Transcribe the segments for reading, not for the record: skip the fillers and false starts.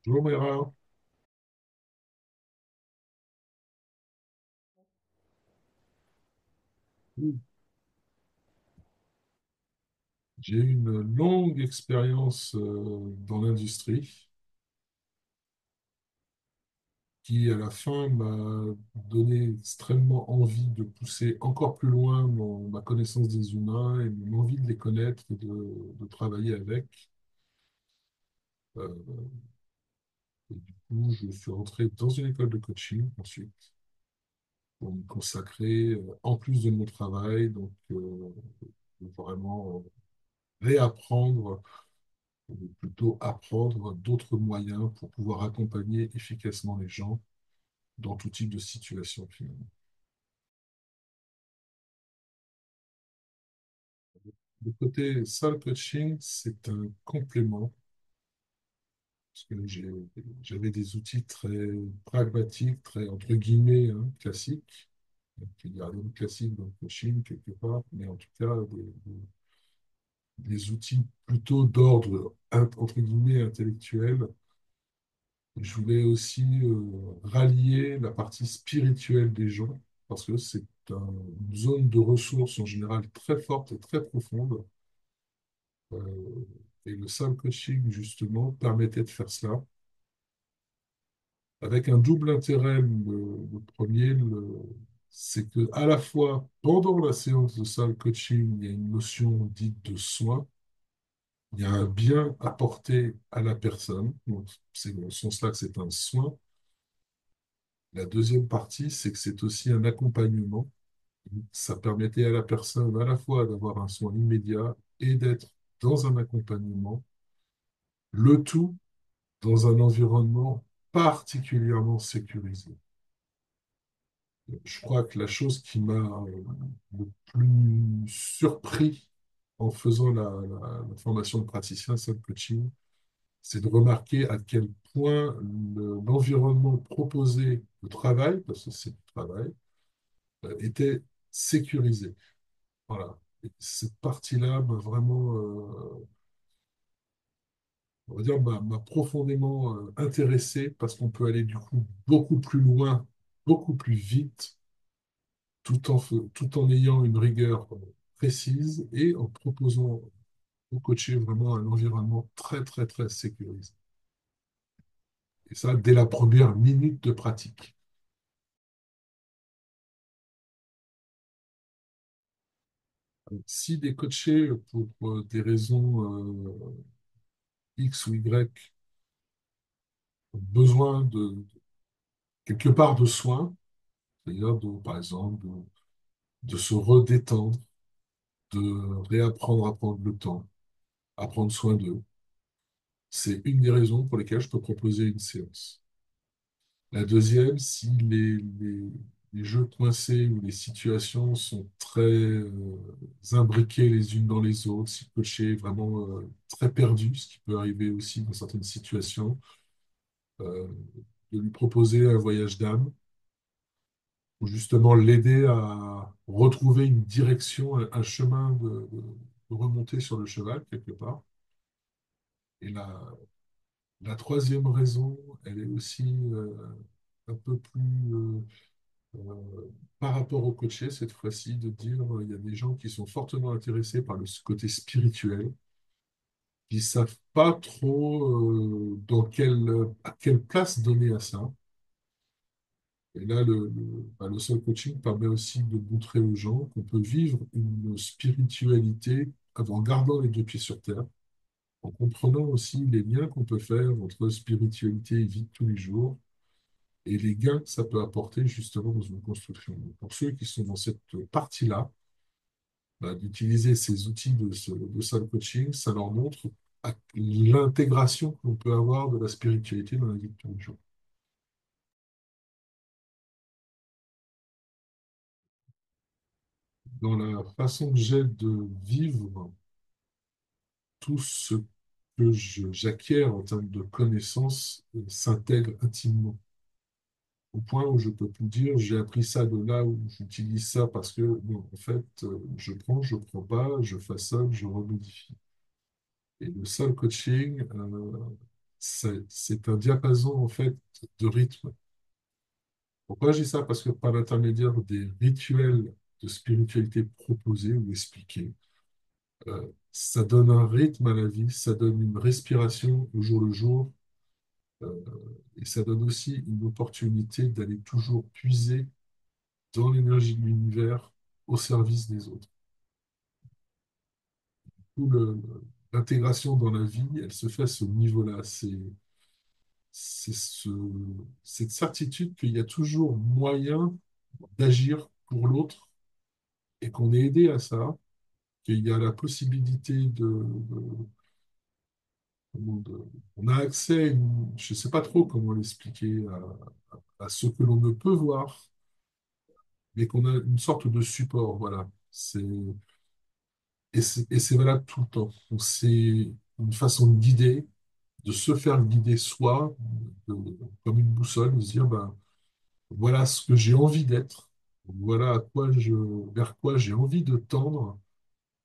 Bonjour Mera. J'ai eu une longue expérience dans l'industrie qui, à la fin, m'a donné extrêmement envie de pousser encore plus loin ma connaissance des humains et mon envie de les connaître et de travailler avec. Euh, et du coup, je suis rentré dans une école de coaching ensuite pour me consacrer, en plus de mon travail, donc vraiment réapprendre ou plutôt apprendre d'autres moyens pour pouvoir accompagner efficacement les gens dans tout type de situation finalement. Le côté salle coaching, c'est un complément parce que j'avais des outils très pragmatiques, très entre guillemets classiques. Donc, il y a rien de classique dans le coaching quelque part, mais en tout cas des outils plutôt d'ordre entre guillemets intellectuel. Je voulais aussi rallier la partie spirituelle des gens, parce que c'est une zone de ressources en général très forte et très profonde. Euh, et le soul coaching, justement, permettait de faire cela, avec un double intérêt. Le premier, c'est que à la fois, pendant la séance de soul coaching, il y a une notion dite de soin, il y a un bien apporté à la personne, donc c'est dans ce sens-là que c'est un soin. La deuxième partie, c'est que c'est aussi un accompagnement. Ça permettait à la personne à la fois d'avoir un soin immédiat et d'être dans un accompagnement, le tout dans un environnement particulièrement sécurisé. Je crois que la chose qui m'a le plus surpris en faisant la formation de praticien self-coaching, c'est de remarquer à quel point l'environnement proposé de travail, parce que c'est du travail, était sécurisé. Voilà. Et cette partie-là m'a vraiment, on va dire, m'a profondément intéressé parce qu'on peut aller du coup beaucoup plus loin, beaucoup plus vite, tout en ayant une rigueur précise et en proposant au coacher vraiment un environnement très, très, très sécurisé. Et ça, dès la première minute de pratique. Si des coachés, pour des raisons X ou Y, ont besoin quelque part de soins, c'est-à-dire, par exemple, de se redétendre, de réapprendre à prendre le temps, à prendre soin d'eux. C'est une des raisons pour lesquelles je peux proposer une séance. La deuxième, si les jeux coincés ou les situations sont très imbriquées les unes dans les autres, si le coach est vraiment très perdu, ce qui peut arriver aussi dans certaines situations, euh, de lui proposer un voyage d'âme, ou justement l'aider à retrouver une direction, un chemin de remonter sur le cheval quelque part. Et la troisième raison, elle est aussi un peu plus par rapport au coaché, cette fois-ci, de dire il y a des gens qui sont fortement intéressés par le côté spirituel, qui ne savent pas trop à quelle place donner à ça. Et là, le soul coaching permet aussi de montrer aux gens qu'on peut vivre une spiritualité en gardant les deux pieds sur terre, en comprenant aussi les liens qu'on peut faire entre spiritualité et vie de tous les jours, et les gains que ça peut apporter justement dans une construction. Donc, pour ceux qui sont dans cette partie-là, bah, d'utiliser ces outils de soul coaching, ça leur montre l'intégration que l'on peut avoir de la spiritualité dans la vie de tous les jours. Dans la façon que j'ai de vivre tout ce que j'acquiers en termes de connaissances s'intègre intimement. Au point où je peux plus dire, j'ai appris ça de là, où j'utilise ça parce que, non, en fait, je prends pas, je façonne, je remodifie. Et le soul coaching, c'est un diapason en fait de rythme. Pourquoi je dis ça? Parce que par l'intermédiaire des rituels de spiritualité proposés ou expliqués, ça donne un rythme à la vie, ça donne une respiration au jour le jour, euh, et ça donne aussi une opportunité d'aller toujours puiser dans l'énergie de l'univers au service des autres. Tout l'intégration dans la vie, elle se fait à ce niveau-là. C'est cette certitude qu'il y a toujours moyen d'agir pour l'autre et qu'on est aidé à ça, qu'il y a la possibilité on a accès à je ne sais pas trop comment l'expliquer, à ce que l'on ne peut voir, mais qu'on a une sorte de support, voilà. Et c'est valable tout le temps. Donc, c'est une façon de guider, de se faire guider soi, comme une boussole, de se dire, ben, voilà ce que j'ai envie d'être, voilà vers quoi j'ai envie de tendre.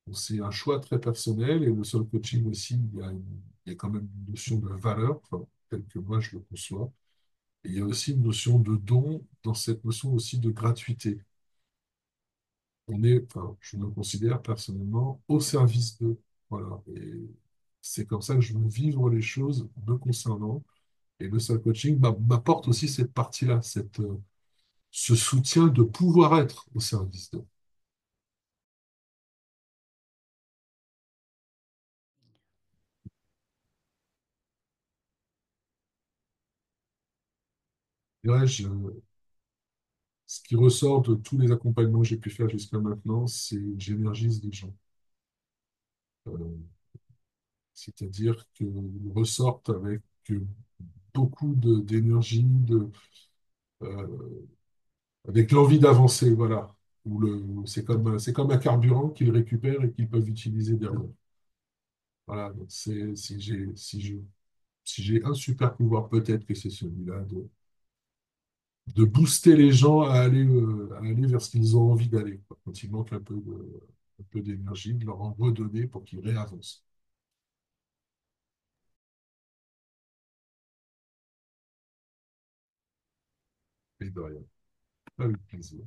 Donc, c'est un choix très personnel et le soul coaching aussi, il y a quand même une notion de valeur, enfin, telle que moi je le conçois. Et il y a aussi une notion de don dans cette notion aussi de gratuité. Enfin, je me considère personnellement au service d'eux. Voilà. Et c'est comme ça que je veux vivre les choses me concernant. Et le soul coaching m'apporte aussi cette partie-là, ce soutien de pouvoir être au service d'eux. Et ouais, ce qui ressort de tous les accompagnements que j'ai pu faire jusqu'à maintenant, c'est que j'énergise les gens. Euh, C'est-à-dire qu'ils ressortent avec beaucoup d'énergie, euh, avec l'envie d'avancer, voilà. C'est comme un carburant qu'ils récupèrent et qu'ils peuvent utiliser derrière. Voilà, donc si j'ai un super pouvoir, peut-être que c'est celui-là de booster les gens à aller vers ce qu'ils ont envie d'aller, quoi. Quand il manque un peu d'énergie, de leur en redonner pour qu'ils réavancent. Et de rien. Avec plaisir.